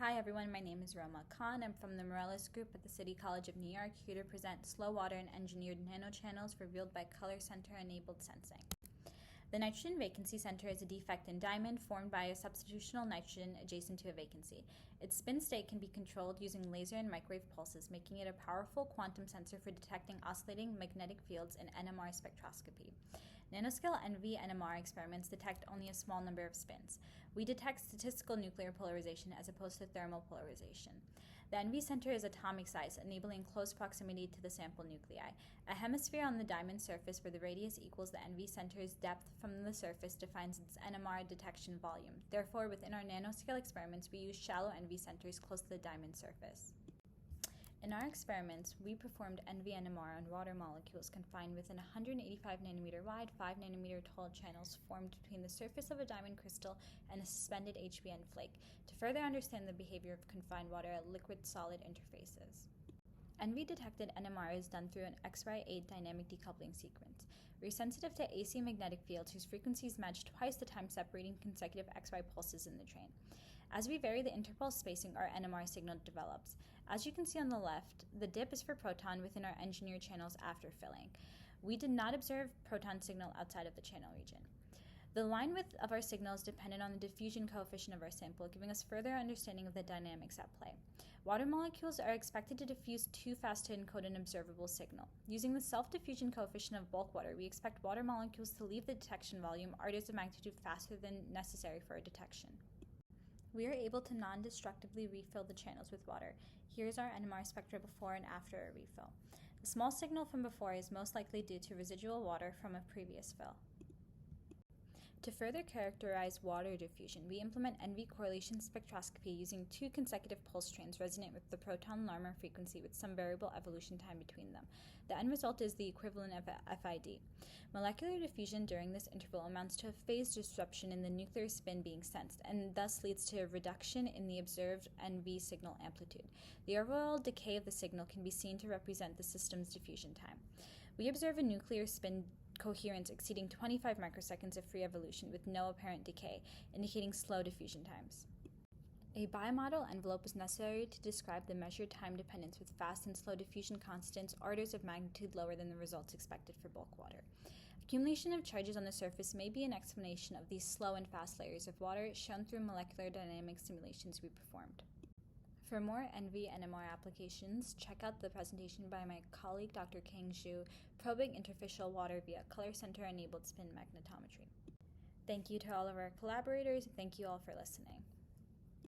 Hi everyone, my name is Rohma Khan. I'm from the Morales Group at the City College of New York, here to present Slow Water and Engineered Nanochannels Revealed by Color Center-Enabled Sensing. The nitrogen vacancy center is a defect in diamond formed by a substitutional nitrogen adjacent to a vacancy. Its spin state can be controlled using laser and microwave pulses, making it a powerful quantum sensor for detecting oscillating magnetic fields in NMR spectroscopy. Nanoscale NV NMR experiments detect only a small number of spins. We detect statistical nuclear polarization as opposed to thermal polarization. The NV center is atomic size, enabling close proximity to the sample nuclei. A hemisphere on the diamond surface where the radius equals the NV center's depth from the surface defines its NMR detection volume. Therefore, within our nanoscale experiments, we use shallow NV centers close to the diamond surface. In our experiments, we performed NV NMR on water molecules confined within 185 nanometer wide, 5 nanometer tall channels formed between the surface of a diamond crystal and a suspended HBN flake to further understand the behavior of confined water at liquid-solid interfaces. NV-detected NMR is done through an X-ray-8 dynamic decoupling sequence. We're sensitive to AC magnetic fields whose frequencies match twice the time separating consecutive X-ray pulses in the train. As we vary the interpulse spacing, our NMR signal develops. As you can see on the left, the dip is for proton within our engineered channels after filling. We did not observe proton signal outside of the channel region. The line width of our signal is dependent on the diffusion coefficient of our sample, giving us further understanding of the dynamics at play. Water molecules are expected to diffuse too fast to encode an observable signal. Using the self-diffusion coefficient of bulk water, we expect water molecules to leave the detection volume orders of magnitude faster than necessary for a detection. We are able to non-destructively refill the channels with water. Here's our NMR spectra before and after a refill. The small signal from before is most likely due to residual water from a previous fill. To further characterize water diffusion, we implement NV correlation spectroscopy using 2 consecutive pulse trains resonant with the proton Larmor frequency with some variable evolution time between them. The end result is the equivalent of FID. Molecular diffusion during this interval amounts to a phase disruption in the nuclear spin being sensed, and thus leads to a reduction in the observed NV signal amplitude. The overall decay of the signal can be seen to represent the system's diffusion time. We observe a nuclear spin coherence exceeding 25 microseconds of free evolution with no apparent decay, indicating slow diffusion times. A bimodal envelope is necessary to describe the measured time dependence with fast and slow diffusion constants orders of magnitude lower than the results expected for bulk water. Accumulation of charges on the surface may be an explanation of these slow and fast layers of water shown through molecular dynamics simulations we performed. For more NV NMR applications, check out the presentation by my colleague Dr. Kang Zhu, Probing Interfacial Water via Color Center-Enabled Spin Magnetometry. Thank you to all of our collaborators, and thank you all for listening.